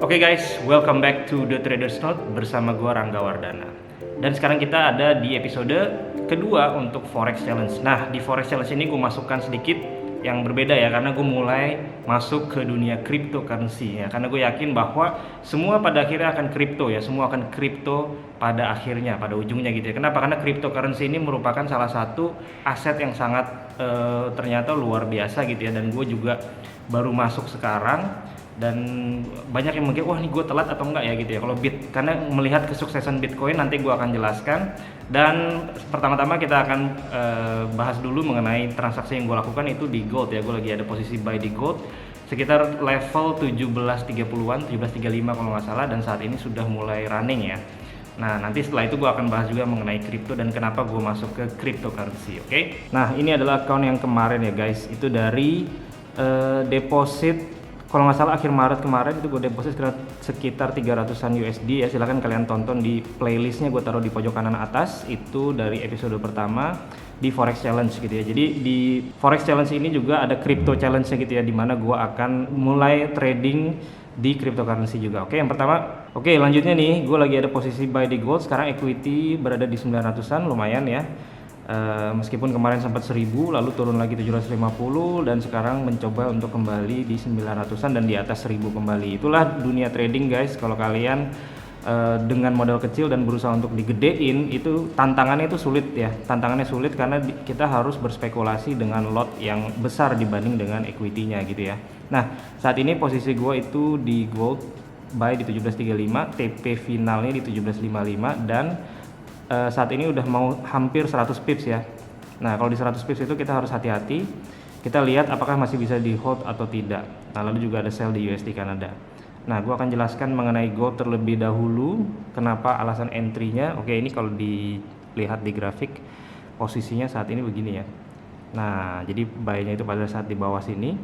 Oke guys, welcome back to The Trader's Note bersama gua Rangga Wardana. Dan sekarang kita ada di episode kedua untuk Forex Challenge. Nah, di Forex Challenge ini gue masukkan sedikit yang berbeda ya, karena gue mulai masuk ke dunia cryptocurrency ya. Karena gue yakin bahwa semua pada akhirnya akan kripto ya, semua akan kripto pada akhirnya, pada ujungnya gitu ya. Kenapa? Karena cryptocurrency ini merupakan salah satu aset yang sangat ternyata luar biasa gitu ya. Dan gue juga baru masuk sekarang. Dan banyak yang mungkin wah ini gue telat atau enggak ya gitu ya. Kalau karena melihat kesuksesan Bitcoin nanti gue akan jelaskan. Dan pertama-tama kita akan bahas dulu mengenai transaksi yang gue lakukan itu di gold ya. Gue lagi ada posisi buy di gold sekitar level 1730-an, 1735 kalau nggak salah, dan saat ini sudah mulai running ya. Nah, nanti setelah itu gue akan bahas juga mengenai kripto dan kenapa gue masuk ke cryptocurrency, oke? Nah, ini adalah account yang kemarin ya guys. Itu dari deposit, kalau nggak salah akhir Maret kemarin itu gue deposit sekitar 300-an USD ya. Silahkan kalian tonton di playlistnya, gue taruh di pojok kanan atas. Itu dari episode pertama di Forex Challenge gitu ya. Jadi di Forex Challenge ini juga ada Crypto Challenge gitu ya, dimana gue akan mulai trading di cryptocurrency juga. Oke, yang pertama, oke lanjutnya nih, gue lagi ada posisi buy di gold. Sekarang equity berada di 900-an, lumayan ya. Meskipun kemarin sempat 1000 lalu turun lagi 750 dan sekarang mencoba untuk kembali di 900-an dan di atas 1000 kembali. Itulah dunia trading guys. Kalau kalian dengan modal kecil dan berusaha untuk digedein, itu tantangannya itu sulit ya. Tantangannya sulit karena kita harus berspekulasi dengan lot yang besar dibanding dengan equity-nya gitu ya. Nah, saat ini posisi gue itu di gold buy di 1735, TP finalnya di 1755, dan saat ini udah mau hampir 100 pips ya. Nah, kalau di 100 pips itu kita harus hati-hati. Kita lihat apakah masih bisa di hold atau tidak. Nah, lalu juga ada sell di USD Kanada. Nah, gue akan jelaskan mengenai gold terlebih dahulu. Kenapa alasan entry-nya. Oke, ini kalau dilihat di grafik posisinya saat ini begini ya. Nah, jadi buy-nya itu pada saat di bawah sini.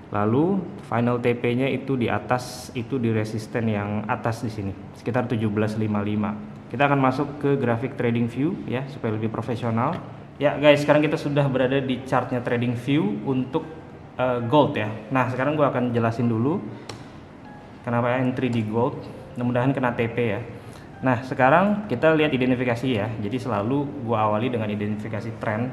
Lalu final TP-nya itu di atas, itu di resisten yang atas di sini, sekitar 1755. Kita akan masuk ke grafik trading view ya, supaya lebih profesional. Ya guys, sekarang kita sudah berada di chartnya trading view untuk gold ya. Nah, sekarang gue akan jelasin dulu kenapa entry di gold. Mudah-mudahan kena TP ya. Nah, sekarang kita lihat identifikasi ya. Jadi selalu gue awali dengan identifikasi trend.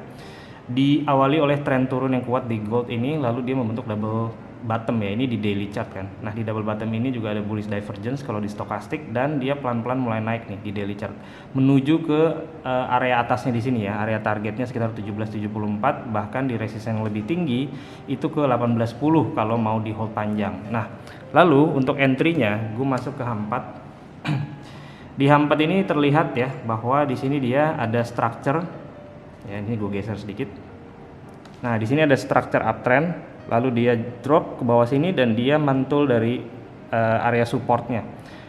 Diawali oleh tren turun yang kuat di gold ini, lalu dia membentuk double bottom ya, ini di daily chart kan. Nah, di double bottom ini juga ada bullish divergence kalau di stokastik, dan dia pelan-pelan mulai naik nih di daily chart menuju ke area atasnya di sini ya, area targetnya sekitar 1774, bahkan di resisten yang lebih tinggi itu ke 1810 kalau mau di hold panjang. Nah, lalu untuk entry-nya gue masuk ke H4. Di H4 ini terlihat ya bahwa di sini dia ada structure ya, ini gue geser sedikit. Nah, di sini ada structure uptrend, lalu dia drop ke bawah sini dan dia mantul dari area supportnya.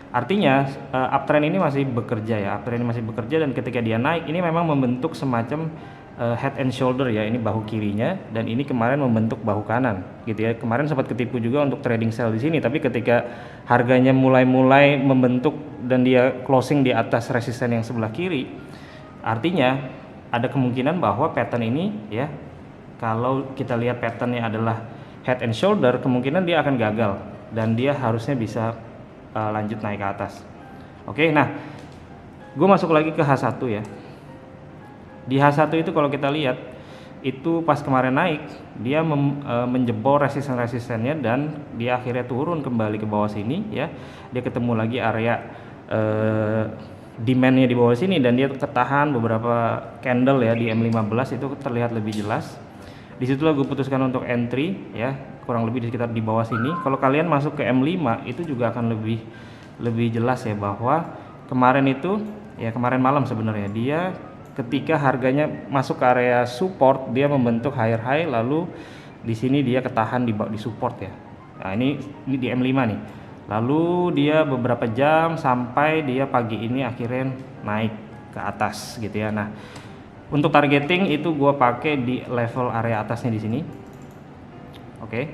Artinya uptrend ini masih bekerja ya, uptrend ini masih bekerja, dan ketika dia naik ini memang membentuk semacam head and shoulder ya, ini bahu kirinya, dan ini kemarin membentuk bahu kanan gitu ya. Kemarin sempat ketipu juga untuk trading sell di sini, tapi ketika harganya mulai membentuk dan dia closing di atas resisten yang sebelah kiri, artinya ada kemungkinan bahwa pattern ini ya, kalau kita lihat patternnya adalah head and shoulder, kemungkinan dia akan gagal dan dia harusnya bisa lanjut naik ke atas. Oke, nah gue masuk lagi ke H1 ya. Di H1 itu kalau kita lihat itu pas kemarin naik dia menjebol resisten-resistennya dan dia akhirnya turun kembali ke bawah sini ya. Dia ketemu lagi area demandnya di bawah sini dan dia ketahan beberapa candle ya di M15, itu terlihat lebih jelas. Disitulah gue putuskan untuk entry ya, kurang lebih di sekitar di bawah sini. Kalau kalian masuk ke M5 itu juga akan lebih jelas ya, bahwa kemarin itu ya, kemarin malam sebenarnya dia ketika harganya masuk ke area support dia membentuk higher high, lalu di sini dia ketahan di support ya. Nah, ini di M5 nih. Lalu dia beberapa jam sampai dia pagi ini akhirnya naik ke atas gitu ya. Nah, untuk targeting itu gue pakai di level area atasnya di sini. Oke,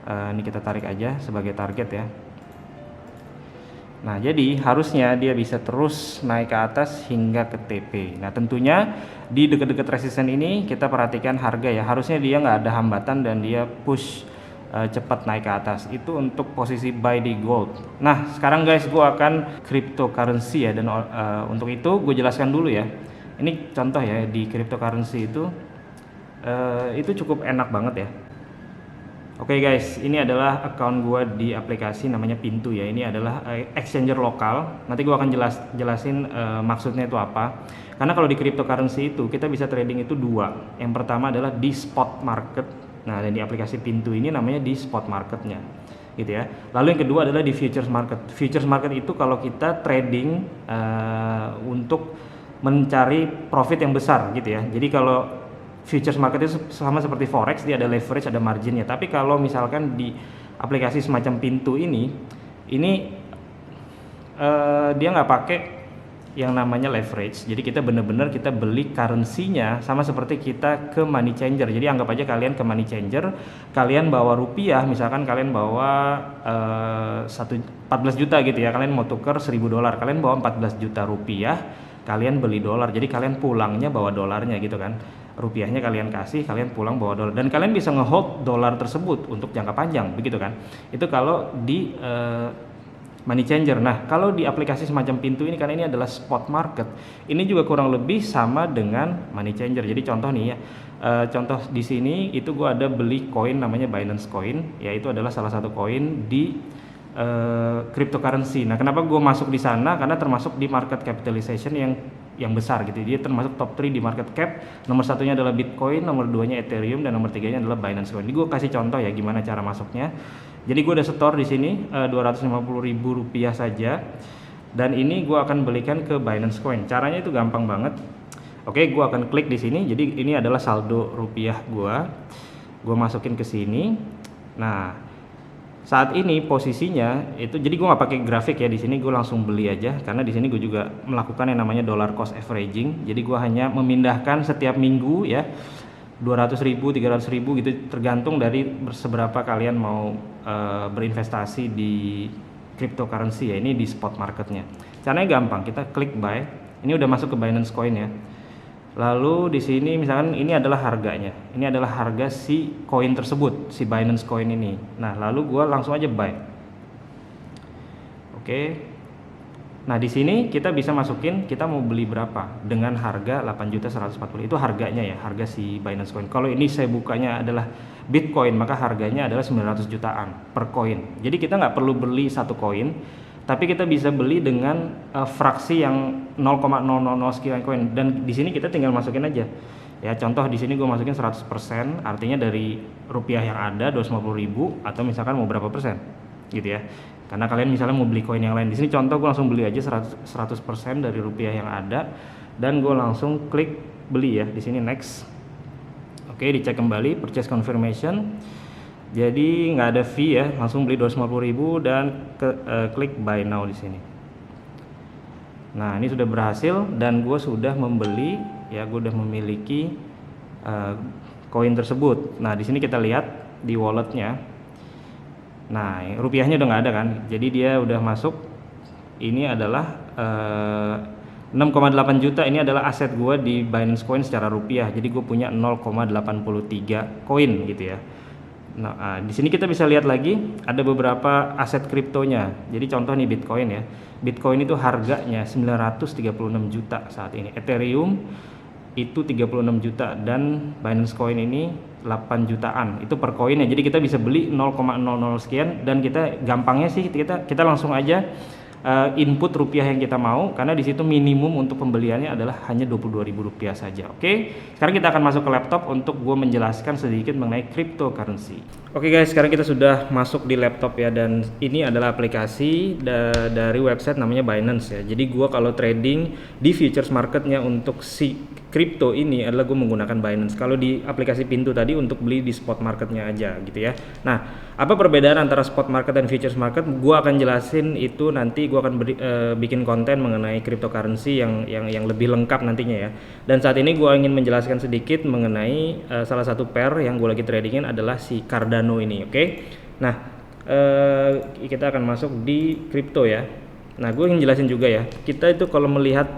ini kita tarik aja sebagai target ya. Nah, jadi harusnya dia bisa terus naik ke atas hingga ke TP. Nah, tentunya di dekat-dekat resisten ini kita perhatikan harga ya. Harusnya dia nggak ada hambatan dan dia push cepat naik ke atas. Itu untuk posisi buy di gold. Nah, sekarang guys, gue akan cryptocurrency ya, dan untuk itu gue jelaskan dulu ya. Ini contoh ya, di cryptocurrency itu cukup enak banget ya. Oke guys, ini adalah account gue di aplikasi namanya Pintu ya. Ini adalah exchanger lokal. Nanti gue akan jelasin maksudnya itu apa. Karena kalau di cryptocurrency itu kita bisa trading itu dua. Yang pertama adalah di spot market. Nah, dan di aplikasi Pintu ini namanya di spot marketnya, gitu ya. Lalu yang kedua adalah di futures market. Futures market itu kalau kita trading untuk mencari profit yang besar, gitu ya. Jadi kalau futures market itu sama seperti forex, dia ada leverage, ada marginnya. Tapi kalau misalkan di aplikasi semacam Pintu ini dia nggak pakai yang namanya leverage. Jadi kita benar-benar kita beli currency-nya sama seperti kita ke money changer. Jadi anggap aja kalian ke money changer, kalian bawa rupiah, misalkan kalian bawa 14 juta gitu ya, kalian mau tuker $1.000, kalian bawa 14 juta rupiah, kalian beli dolar. Jadi kalian pulangnya bawa dolarnya gitu kan. Rupiahnya kalian kasih, kalian pulang bawa dolar, dan kalian bisa ngehold dolar tersebut untuk jangka panjang, begitu kan. Itu kalau di money changer. Nah, kalau di aplikasi semacam Pintu ini, karena ini adalah spot market, ini juga kurang lebih sama dengan money changer. Jadi contoh nih ya, contoh di sini itu gue ada beli koin namanya Binance Coin, yaitu adalah salah satu koin di cryptocurrency. Nah, kenapa gue masuk di sana? Karena termasuk di market capitalization yang besar gitu. Dia termasuk top 3 di market cap. Nomor satunya adalah Bitcoin, nomor 2-nya Ethereum, dan nomor 3-nya adalah Binance Coin. Ini gue kasih contoh ya gimana cara masuknya. Jadi gue udah setor di sini Rp250.000 saja. Dan ini gue akan belikan ke Binance Coin. Caranya itu gampang banget. Oke, gue akan klik di sini. Jadi ini adalah saldo rupiah gue. Gue masukin ke sini. Nah, saat ini posisinya itu, jadi gue nggak pakai grafik ya, di sini gue langsung beli aja, karena di sini gue juga melakukan yang namanya dollar cost averaging. Jadi gue hanya memindahkan setiap minggu ya 200.000, 300.000 gitu, tergantung dari seberapa kalian mau berinvestasi di cryptocurrency ya. Ini di spot marketnya. Caranya gampang, kita klik buy. Ini udah masuk ke Binance Coin ya. Lalu di sini misalkan ini adalah harganya. Ini adalah harga si koin tersebut, si Binance Coin ini. Nah, lalu gua langsung aja buy. Oke. Nah, di sini kita bisa masukin kita mau beli berapa dengan harga 8.140. Itu harganya ya, harga si Binance Coin. Kalau ini saya bukanya adalah Bitcoin, maka harganya adalah 900 jutaan per koin. Jadi kita nggak perlu beli satu koin, tapi kita bisa beli dengan fraksi yang 0,000 sekian koin, dan di sini kita tinggal masukin aja ya. Contoh di sini gue masukin 100%, artinya dari rupiah yang ada 250.000, atau misalkan mau berapa persen gitu ya, karena kalian misalnya mau beli koin yang lain. Di sini contoh gue langsung beli aja 100% dari rupiah yang ada, dan gue langsung klik beli ya di sini, next. Oke, dicek kembali purchase confirmation. Jadi nggak ada fee ya, langsung beli 250.000 dan klik buy now di sini. Nah, ini sudah berhasil dan gue sudah membeli ya, gue udah memiliki koin tersebut. Nah, di sini kita lihat di walletnya. Nah, rupiahnya udah nggak ada kan, jadi dia udah masuk. Ini adalah 6,8 juta. Ini adalah aset gue di Binance Coin secara rupiah. Jadi gue punya 0,83 koin gitu ya. Nah, di sini kita bisa lihat lagi ada beberapa aset kriptonya. Jadi contoh nih Bitcoin ya. Bitcoin itu harganya 936 juta saat ini. Ethereum itu 36 juta dan Binance Coin ini 8 jutaan. Itu per koinnya. Jadi kita bisa beli 0,00 sekian, dan kita gampangnya sih kita langsung aja input rupiah yang kita mau, karena di situ minimum untuk pembeliannya adalah hanya Rp22.000 saja. Oke, sekarang kita akan masuk ke laptop untuk gue menjelaskan sedikit mengenai cryptocurrency. Oke guys, sekarang kita sudah masuk di laptop ya, dan ini adalah aplikasi dari website namanya Binance ya. Jadi gue kalau trading di futures marketnya untuk si crypto ini adalah gue menggunakan Binance. Kalau di aplikasi Pintu tadi untuk beli di spot marketnya aja gitu ya. Nah, apa perbedaan antara spot market dan futures market? Gue akan jelasin itu nanti. Gue akan bikin konten mengenai cryptocurrency yang lebih lengkap nantinya ya. Dan saat ini gue ingin menjelaskan sedikit mengenai salah satu pair yang gue lagi tradingin adalah si Cardano ini. Oke. Nah, kita akan masuk di crypto ya. Nah, gue ingin jelasin juga ya. Kita itu kalau melihat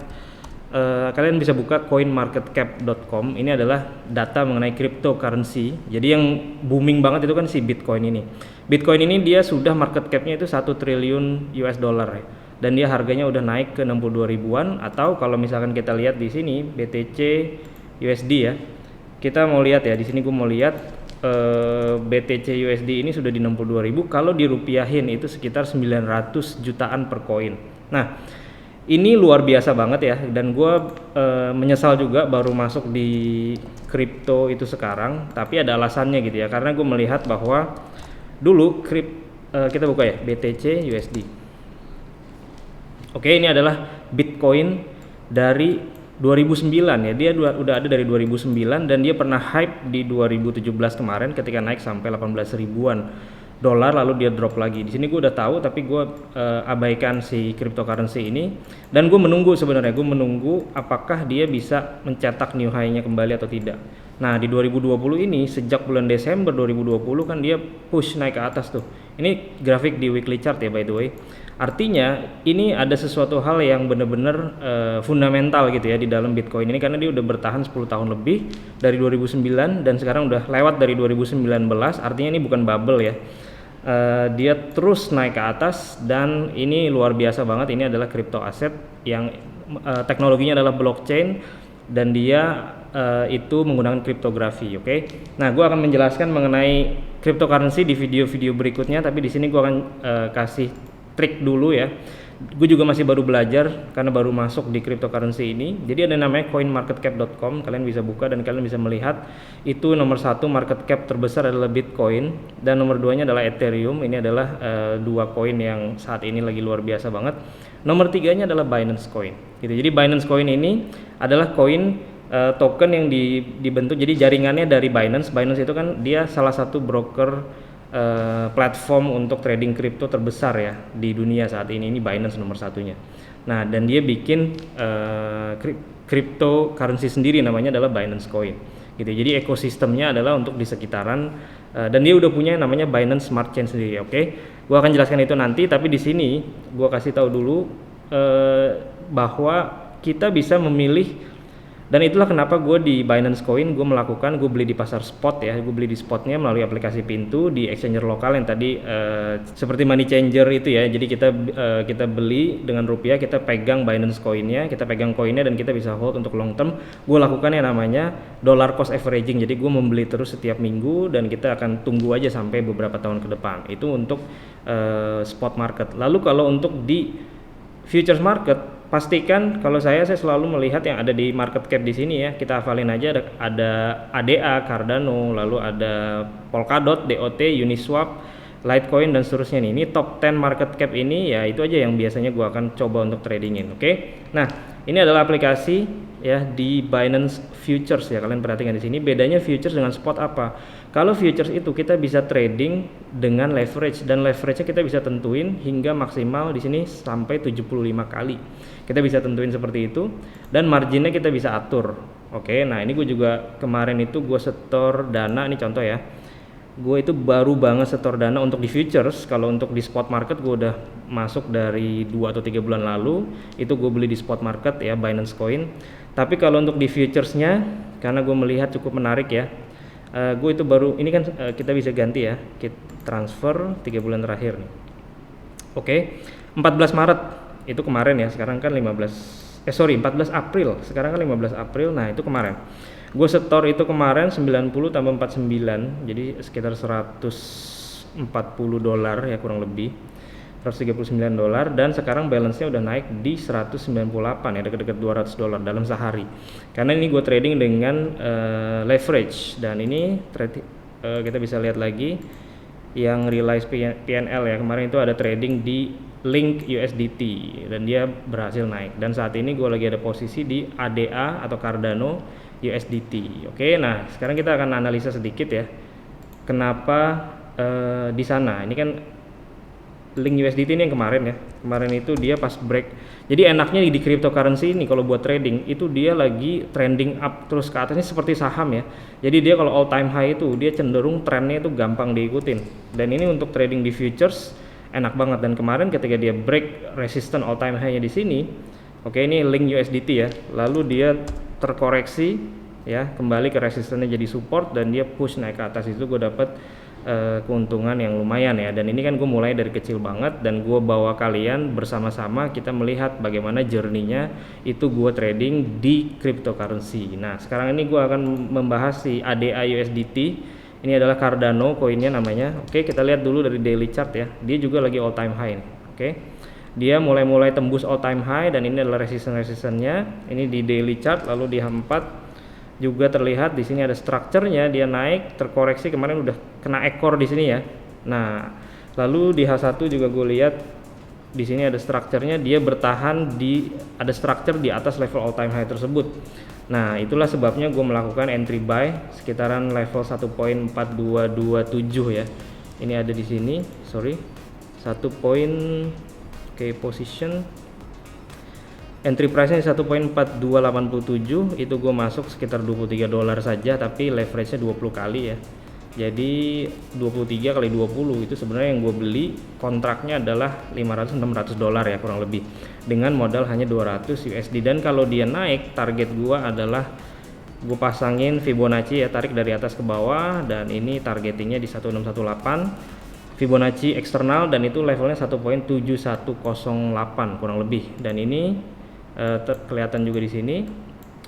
kalian bisa buka coinmarketcap.com. Ini adalah data mengenai cryptocurrency. Jadi yang booming banget itu kan si Bitcoin ini. Bitcoin ini dia sudah market cap-nya itu 1 triliun US dollar ya. Dan dia harganya udah naik ke 62 ribuan, atau kalau misalkan kita lihat di sini BTC USD ya. Kita mau lihat ya, di sini gue mau lihat BTC USD ini sudah di 62.000. Kalau dirupiahin itu sekitar 900 jutaan per koin. Nah, ini luar biasa banget ya, dan gue menyesal juga baru masuk di kripto itu sekarang, tapi ada alasannya gitu ya, karena gue melihat bahwa dulu kita buka ya BTC USD. Oke, ini adalah Bitcoin dari 2009 ya, dia udah ada dari 2009, dan dia pernah hype di 2017 kemarin ketika naik sampai 18 ribuan dolar, lalu dia drop lagi. Di sini gue udah tahu, tapi gue abaikan si cryptocurrency ini, dan gue menunggu sebenarnya, gue menunggu apakah dia bisa mencetak new high-nya kembali atau tidak. Nah, di 2020 ini sejak bulan Desember 2020 kan dia push naik ke atas tuh. Ini grafik di weekly chart ya by the way. Artinya ini ada sesuatu hal yang benar-benar fundamental gitu ya di dalam Bitcoin ini, karena dia udah bertahan 10 tahun lebih dari 2009 dan sekarang udah lewat dari 2019. Artinya ini bukan bubble ya. Dia terus naik ke atas, dan ini luar biasa banget. Ini adalah crypto aset yang teknologinya adalah blockchain, dan dia itu menggunakan kriptografi. Oke. Nah, gue akan menjelaskan mengenai cryptocurrency di video-video berikutnya, tapi di sini gue akan kasih trik dulu ya. Gue juga masih baru belajar karena baru masuk di cryptocurrency ini. Jadi ada namanya coinmarketcap.com, kalian bisa buka dan kalian bisa melihat itu nomor 1 market cap terbesar adalah Bitcoin, dan nomor 2-nya adalah Ethereum. Ini adalah dua koin yang saat ini lagi luar biasa banget. Nomor 3-nya adalah Binance Coin gitu. Jadi Binance Coin ini adalah koin token yang dibentuk, jadi jaringannya dari Binance. Binance itu kan dia salah satu broker platform untuk trading kripto terbesar ya di dunia saat ini Binance nomor 1-nya. Nah, dan dia bikin cryptocurrency sendiri, namanya adalah Binance Coin gitu. Jadi ekosistemnya adalah untuk di sekitaran dan dia udah punya namanya Binance Smart Chain sendiri. Oke, gua akan jelaskan itu nanti, tapi di sini gua kasih tahu dulu bahwa kita bisa memilih. Dan itulah kenapa gue di Binance Coin gue beli di pasar spot ya, gue beli di spotnya melalui aplikasi Pintu di exchanger lokal yang tadi seperti money changer itu ya. Jadi kita beli dengan rupiah, kita pegang Binance Coinnya, kita pegang koinnya, dan kita bisa hold untuk long term. Gue lakukan yang namanya dollar cost averaging, jadi gue membeli terus setiap minggu, dan kita akan tunggu aja sampai beberapa tahun ke depan. Itu untuk spot market. Lalu kalau untuk di futures market, pastikan kalau saya selalu melihat yang ada di market cap di sini ya. Kita hafalin aja, ada ADA, Cardano, lalu ada Polkadot, DOT, Uniswap, Litecoin, dan seterusnya nih. Ini top 10 market cap ini ya, itu aja yang biasanya gua akan coba untuk tradingin. Oke. Nah, ini adalah aplikasi ya di Binance Futures ya. Kalian perhatikan di sini bedanya futures dengan spot apa? Kalau futures itu kita bisa trading dengan leverage, dan leverage-nya kita bisa tentuin hingga maksimal di sini sampai 75 kali. Kita bisa tentuin seperti itu, dan marginnya kita bisa atur. Oke, nah ini gue juga kemarin itu gue setor dana, ini contoh ya. Gue itu baru banget setor dana untuk di futures. Kalau untuk di spot market gue udah masuk dari 2 atau 3 bulan lalu. Itu gue beli di spot market ya, Binance Coin. Tapi kalau untuk di futuresnya, karena gue melihat cukup menarik ya, gue itu baru, ini kan kita bisa ganti ya, kita transfer 3 bulan terakhir nih. Oke, 14 Maret itu kemarin ya, sekarang kan 14 April, sekarang kan 15 April, nah itu kemarin. Gue setor itu kemarin 90 tambah 49, jadi sekitar 140 dolar ya kurang lebih. 139 dolar, dan sekarang balance-nya udah naik di 198 ya, dekat-dekat 200 dolar dalam sehari. Karena ini gue trading dengan leverage, dan ini kita bisa lihat lagi yang realize PNL ya. Kemarin itu ada trading di Link USDT dan dia berhasil naik, dan saat ini gue lagi ada posisi di ADA atau Cardano USDT. Oke, nah sekarang kita akan analisa sedikit ya, kenapa di sana. Ini kan Link USDT ini yang kemarin ya. Kemarin itu dia pas break. Jadi enaknya di cryptocurrency ini kalau buat trading itu dia lagi trending up terus ke atasnya seperti saham ya. Jadi dia kalau all time high itu dia cenderung trennya itu gampang diikutin. Dan ini untuk trading di futures enak banget. Dan kemarin ketika dia break resistance all time high-nya di sini, Oke, ini link USDT ya. Lalu dia terkoreksi ya, kembali ke resistennya jadi support dan dia push naik ke atas. Itu gue dapat keuntungan yang lumayan ya. Dan ini kan gue mulai dari kecil banget dan gue bawa kalian bersama-sama kita melihat bagaimana journey-nya itu gue trading di cryptocurrency. Nah, sekarang ini gue akan membahas si ADA USDT. Ini adalah Cardano koinnya namanya. Oke, kita lihat dulu dari daily chart ya. Dia juga lagi all time high nih. Oke. Dia mulai tembus all time high dan ini adalah resistance-nya. Ini di daily chart, lalu di H4 juga terlihat di sini ada structure-nya, dia naik, terkoreksi kemarin udah kena ekor di sini ya. Nah, lalu di H1 juga gue lihat di sini ada structure-nya, dia bertahan ada structure di atas level all time high tersebut. Nah, itulah sebabnya gue melakukan entry buy sekitaran level 1.4227 ya. Ini ada di sini, sorry. 1. Position entry price-nya 1.4287, itu gue masuk sekitar $23 saja, tapi leverage-nya 20 kali ya. Jadi 23 kali 20 itu sebenarnya yang gue beli kontraknya adalah $500-600 ya kurang lebih, dengan modal hanya 200 USD. Dan kalau dia naik, target gue adalah gue pasangin Fibonacci ya, tarik dari atas ke bawah, dan ini targetingnya di 1618 Fibonacci eksternal, dan itu levelnya 1.7108 kurang lebih. Dan ini kelihatan juga di sini.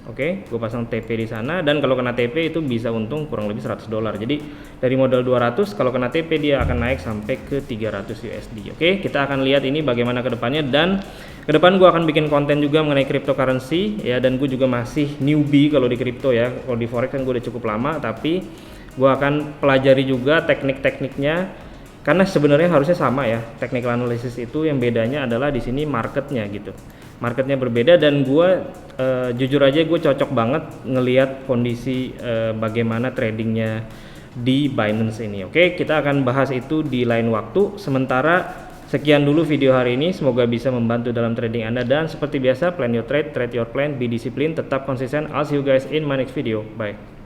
Oke, gue pasang TP di sana, dan kalau kena TP itu bisa untung kurang lebih $100. Jadi dari modal 200 kalau kena TP dia akan naik sampai ke 300 USD. Oke, kita akan lihat ini bagaimana ke depannya, dan ke depan gue akan bikin konten juga mengenai cryptocurrency ya, dan gue juga masih newbie kalau di crypto ya. Kalau di forex kan gue udah cukup lama, tapi gue akan pelajari juga teknik-tekniknya, karena sebenarnya harusnya sama ya. Technical analysis itu yang bedanya adalah di sini marketnya gitu. Marketnya berbeda, dan gue jujur aja gue cocok banget ngelihat kondisi bagaimana tradingnya di Binance ini. Oke, kita akan bahas itu di lain waktu. Sementara sekian dulu video hari ini, semoga bisa membantu dalam trading Anda, dan seperti biasa plan your trade, trade your plan, be disciplined, tetap konsisten. I'll see you guys in my next video. Bye.